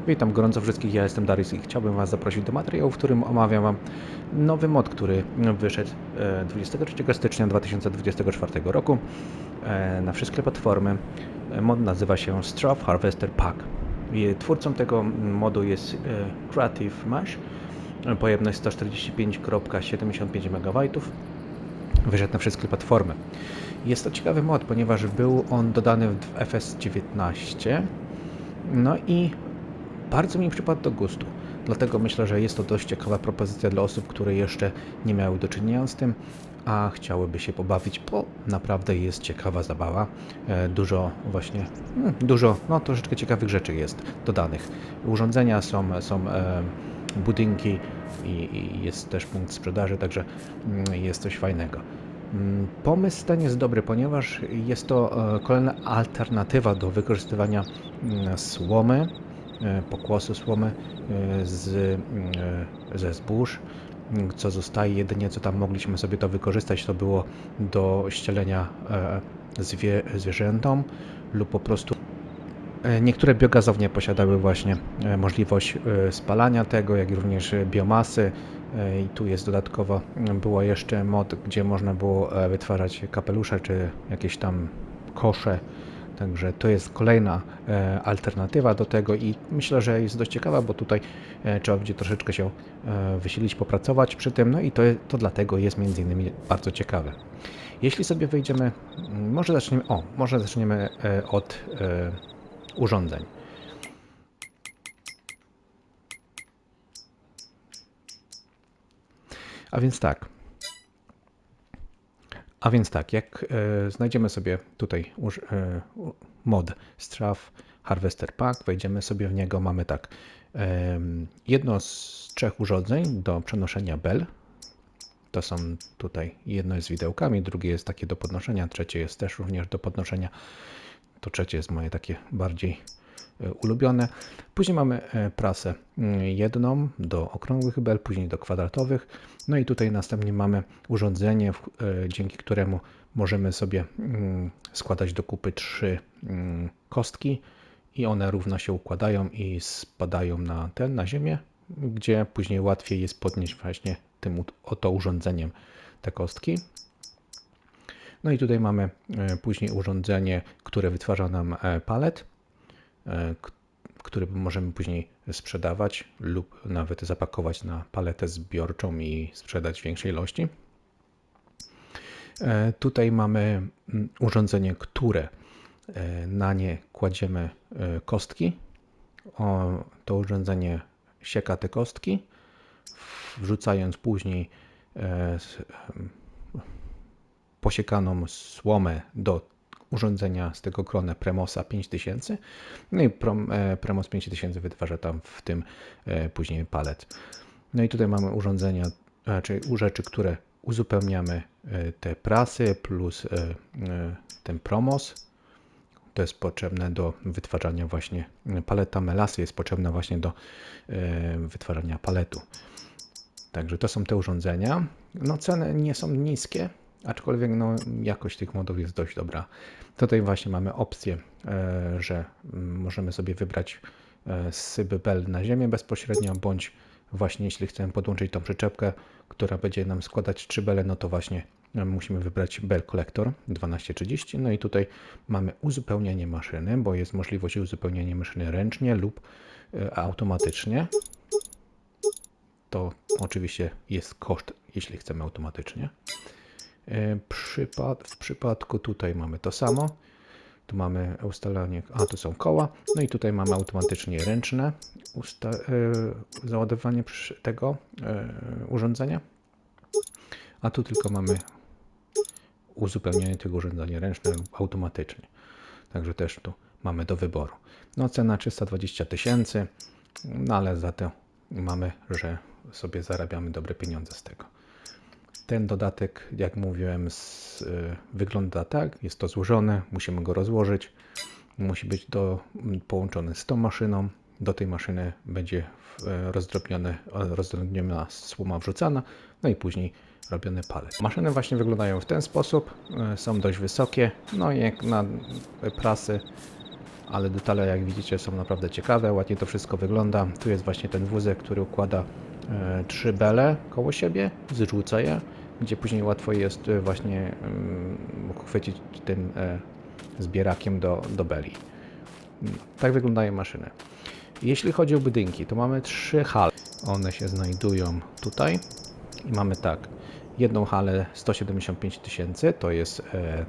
Witam gorąco wszystkich, ja jestem Darius i chciałbym Was zaprosić do materiału, w którym omawiam Wam nowy mod, który wyszedł 23 stycznia 2024 roku na wszystkie platformy. Mod nazywa się Straw Harvester Pack. Twórcą tego modu jest Creative Mesh. Pojemność 145,75 MB. Wyszedł na wszystkie platformy. Jest to ciekawy mod, ponieważ był on dodany w FS19. No i bardzo mi przypadł do gustu. Dlatego myślę, że jest to dość ciekawa propozycja dla osób, które jeszcze nie miały do czynienia z tym, a chciałyby się pobawić, bo naprawdę jest ciekawa zabawa. Dużo, troszeczkę ciekawych rzeczy jest dodanych. Urządzenia są budynki i jest też punkt sprzedaży, także jest coś fajnego. Pomysł ten jest dobry, ponieważ jest to kolejna alternatywa do wykorzystywania słomy, pokłosu słomy ze zbóż. Co zostaje, jedynie co tam mogliśmy sobie to wykorzystać, to było do ścielenia zwierzętom lub po prostu niektóre biogazownie posiadały właśnie możliwość spalania tego, jak i również biomasy. I tu jest dodatkowo, było jeszcze mod, gdzie można było wytwarzać kapelusze czy jakieś tam kosze. Także to jest kolejna alternatywa do tego i myślę, że jest dość ciekawa, bo tutaj trzeba będzie troszeczkę się wysilić, popracować przy tym, no i to dlatego jest między innymi bardzo ciekawe. Jeśli sobie wejdziemy, może zaczniemy od urządzeń. A więc tak, jak znajdziemy sobie tutaj mod Straw Harvester Pack, wejdziemy sobie w niego, mamy tak, jedno z 3 urządzeń do przenoszenia bel. To są tutaj, jedno jest z widełkami, drugie jest takie do podnoszenia, trzecie jest też również do podnoszenia. To trzecie jest moje takie bardziej ulubione. Później mamy prasę jedną do okrągłych bel, później do kwadratowych. No i tutaj następnie mamy urządzenie, dzięki któremu możemy sobie składać do kupy 3 kostki i one równo się układają i spadają na ziemię, gdzie później łatwiej jest podnieść właśnie tym oto urządzeniem te kostki. No i tutaj mamy później urządzenie, które wytwarza nam palet, który możemy później sprzedawać lub nawet zapakować na paletę zbiorczą i sprzedać w większej ilości. Tutaj mamy urządzenie, które na nie kładziemy kostki. To urządzenie sieka te kostki, wrzucając później posiekaną słomę do urządzenia z tego grona Premosa 5000. No i Premos 5000 wytwarza tam w tym później palet. No i tutaj mamy urządzenia, czyli rzeczy, które uzupełniamy te prasy plus ten Promos. To jest potrzebne do wytwarzania właśnie paleta melasy, jest potrzebna właśnie do wytwarzania paletu. Także to są te urządzenia. No ceny nie są niskie, aczkolwiek jakość tych modów jest dość dobra. Tutaj właśnie mamy opcję, że możemy sobie wybrać syp bel na ziemię bezpośrednio, bądź właśnie jeśli chcemy podłączyć tą przyczepkę, która będzie nam składać 3 bele, no to właśnie musimy wybrać bel kolektor 1230. No i tutaj mamy uzupełnienie maszyny, bo jest możliwość uzupełniania maszyny ręcznie lub automatycznie. To oczywiście jest koszt, jeśli chcemy automatycznie. W przypadku tutaj mamy to samo. Tu mamy ustalanie, tu są koła. No i tutaj mamy automatycznie ręczne załadowanie tego urządzenia. A tu tylko mamy uzupełnienie tego urządzenia ręczne lub automatycznie. Także też tu mamy do wyboru. No cena 320 000, no ale za to mamy, że sobie zarabiamy dobre pieniądze z tego. Ten dodatek, jak mówiłem, wygląda tak, jest to złożone, musimy go rozłożyć, musi być połączony z tą maszyną, do tej maszyny będzie rozdrobniona słoma wrzucana, no i później robiony palet. Maszyny właśnie wyglądają w ten sposób, są dość wysokie, no i jak na prasy ale detale, jak widzicie, są naprawdę ciekawe, ładnie to wszystko wygląda. Tu jest właśnie ten wózek, który układa 3 bele koło siebie, zrzuca je, gdzie później łatwo jest właśnie chwycić tym zbierakiem do beli. Tak wyglądają maszyny. Jeśli chodzi o budynki, to mamy 3 hale. One się znajdują tutaj i mamy tak, jedną halę 175 000, to jest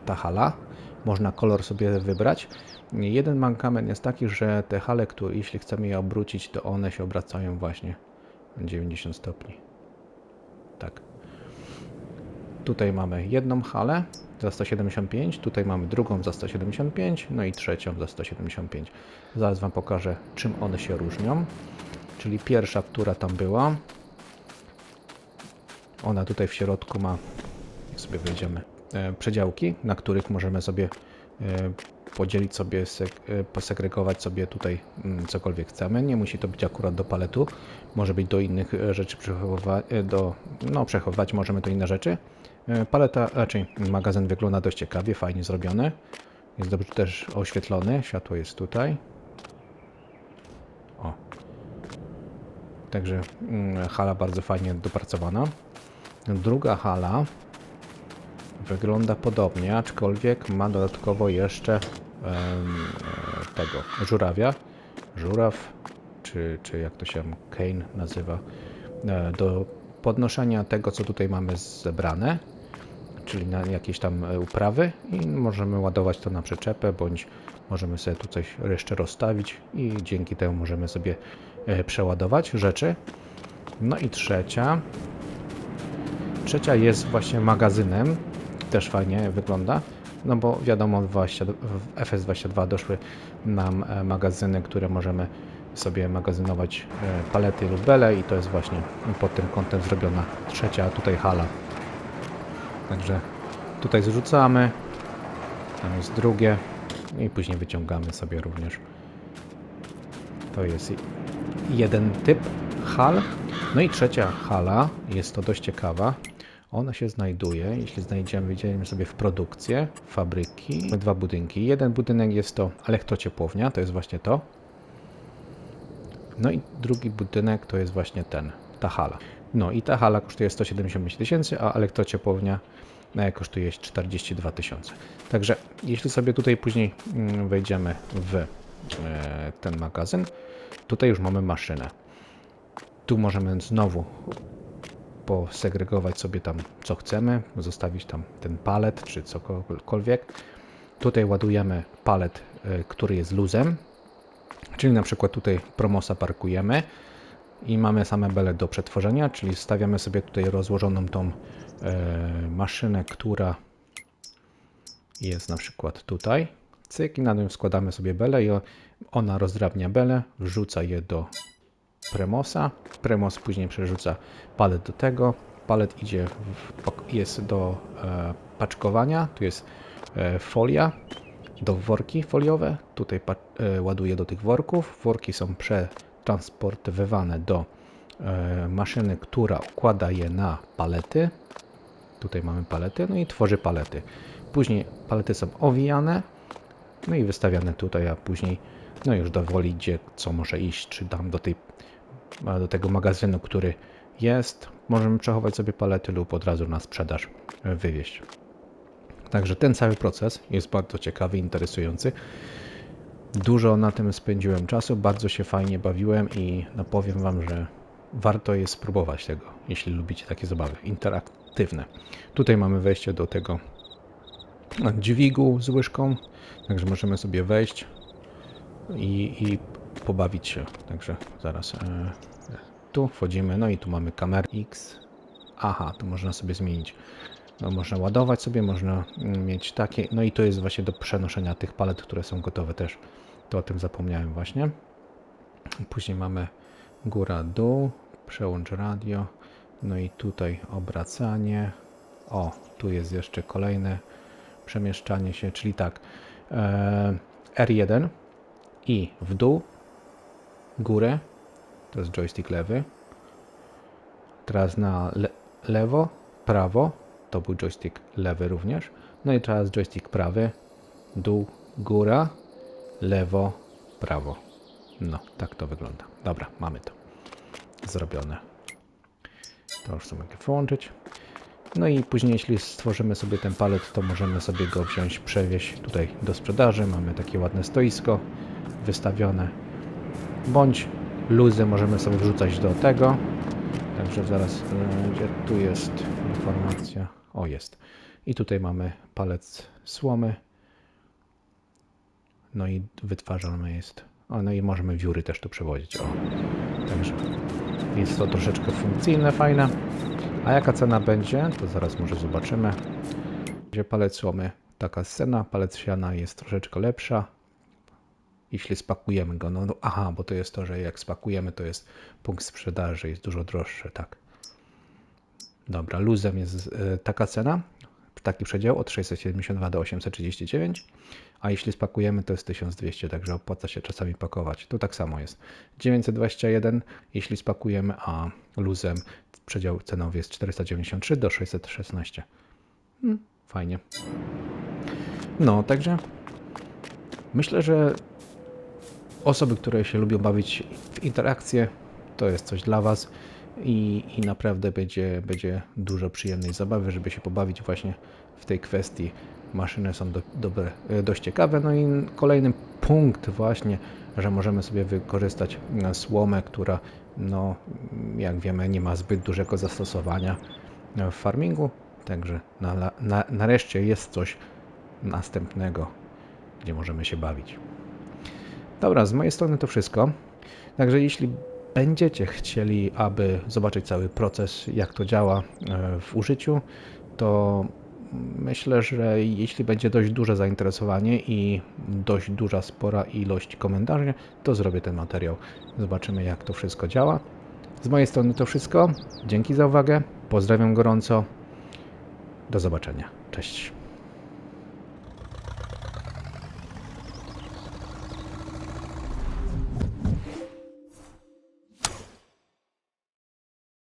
ta hala. Można kolor sobie wybrać. Jeden mankament jest taki, że te hale, które jeśli chcemy je obrócić, to one się obracają właśnie 90 stopni. Tak. Tutaj mamy jedną halę za 175, tutaj mamy drugą za 175, no i trzecią za 175. Zaraz Wam pokażę, czym one się różnią. Czyli pierwsza, która tam była, ona tutaj w środku ma, jak sobie wejdziemy, przedziałki, na których możemy sobie podzielić sobie, posegregować sobie tutaj cokolwiek chcemy. Nie musi to być akurat do paletu, może być do innych rzeczy przechowywać możemy to inne rzeczy. Paleta, raczej magazyn wygląda dość ciekawie, fajnie zrobiony. Jest dobrze też oświetlony, światło jest tutaj. O. Także hala bardzo fajnie dopracowana. Druga hala wygląda podobnie, aczkolwiek ma dodatkowo jeszcze tego żurawia. Żuraw, czy jak to się Kane nazywa, do podnoszenia tego, co tutaj mamy zebrane, czyli na jakieś tam uprawy, i możemy ładować to na przyczepę, bądź możemy sobie tu coś jeszcze rozstawić i dzięki temu możemy sobie przeładować rzeczy. No i trzecia jest właśnie magazynem, też fajnie wygląda, no bo wiadomo, w FS22 doszły nam magazyny, które możemy sobie magazynować palety lub bele, i to jest właśnie pod tym kątem zrobiona trzecia tutaj hala. Także tutaj zrzucamy, tam jest drugie i później wyciągamy sobie również. To jest jeden typ hal. No i trzecia hala, jest to dość ciekawa. Ona się znajduje, jeśli wejdziemy sobie w produkcję, fabryki, mamy 2 budynki. Jeden budynek jest to elektrociepłownia, to jest właśnie to. No i drugi budynek to jest właśnie ta hala. No i ta hala kosztuje 175 000, a elektrociepłownia kosztuje 42 000. Także jeśli sobie tutaj później wejdziemy w ten magazyn, tutaj już mamy maszynę. Tu możemy znowu posegregować sobie tam co chcemy, zostawić tam ten palet czy cokolwiek. Tutaj ładujemy palet, który jest luzem, czyli na przykład tutaj Promosa parkujemy i mamy same bele do przetworzenia, czyli stawiamy sobie tutaj rozłożoną tą maszynę, która jest na przykład tutaj, cyk, i na nią składamy sobie bele i ona rozdrabnia bele, wrzuca je do Premosa. Premos później przerzuca palet do tego. Palet jest do paczkowania. Tu jest folia do worki foliowe. Tutaj ładuje do tych worków. Worki są przetransportowywane do maszyny, która układa je na palety. Tutaj mamy palety, no i tworzy palety. Później palety są owijane, no i wystawiane tutaj, a później no już dowoli, gdzie co może iść, czy tam do tego magazynu, który jest. Możemy przechować sobie palety lub od razu na sprzedaż wywieźć. Także ten cały proces jest bardzo ciekawy, interesujący. Dużo na tym spędziłem czasu, bardzo się fajnie bawiłem i no powiem Wam, że warto jest spróbować tego, jeśli lubicie takie zabawy interaktywne. Tutaj mamy wejście do tego dźwigu z łyżką, także możemy sobie wejść i pobawić się. Także zaraz tu wchodzimy, no i tu mamy kamerę X. Aha, tu można sobie zmienić. No, można ładować sobie, można mieć takie, no i to jest właśnie do przenoszenia tych palet, które są gotowe też. To o tym zapomniałem właśnie. Później mamy góra, dół, przełącz radio, no i tutaj obracanie. O, tu jest jeszcze kolejne przemieszczanie się, czyli tak, R1 i w dół, górę, to jest joystick lewy. Teraz na lewo, prawo, to był joystick lewy również. No i teraz joystick prawy, dół, góra, lewo, prawo. No, tak to wygląda. Dobra, mamy to zrobione. To już sobie mogę wyłączyć. No i później, jeśli stworzymy sobie ten palet, to możemy sobie go wziąć, przewieźć tutaj do sprzedaży. Mamy takie ładne stoisko wystawione. Bądź luzy możemy sobie wrzucać do tego. Także zaraz, gdzie tu jest informacja? O, jest. I tutaj mamy palec słomy. No i wytwarzalny jest. O, no i możemy wióry też tu przewozić. O, także jest to troszeczkę funkcyjne, fajne. A jaka cena będzie? To zaraz może zobaczymy. Gdzie palec słomy, taka cena, palec siana jest troszeczkę lepsza. Jeśli spakujemy go, no aha, bo to jest to, że jak spakujemy, to jest punkt sprzedaży, jest dużo droższy, tak. Dobra, luzem jest taka cena, taki przedział od 672 do 839, a jeśli spakujemy, to jest 1200, także opłaca się czasami pakować. Tu tak samo jest. 921, jeśli spakujemy, a luzem przedział cenowy jest 493 do 616. Fajnie. No, także myślę, że osoby, które się lubią bawić w interakcje, to jest coś dla Was i naprawdę będzie dużo przyjemnej zabawy, żeby się pobawić właśnie w tej kwestii. Maszyny są dość ciekawe. No i kolejny punkt właśnie, że możemy sobie wykorzystać słomę, która no jak wiemy nie ma zbyt dużego zastosowania w farmingu, także nareszcie jest coś następnego, gdzie możemy się bawić. Dobra, z mojej strony to wszystko. Także jeśli będziecie chcieli, aby zobaczyć cały proces, jak to działa w użyciu, to myślę, że jeśli będzie dość duże zainteresowanie i dość duża, spora ilość komentarzy, to zrobię ten materiał. Zobaczymy, jak to wszystko działa. Z mojej strony to wszystko. Dzięki za uwagę. Pozdrawiam gorąco. Do zobaczenia. Cześć.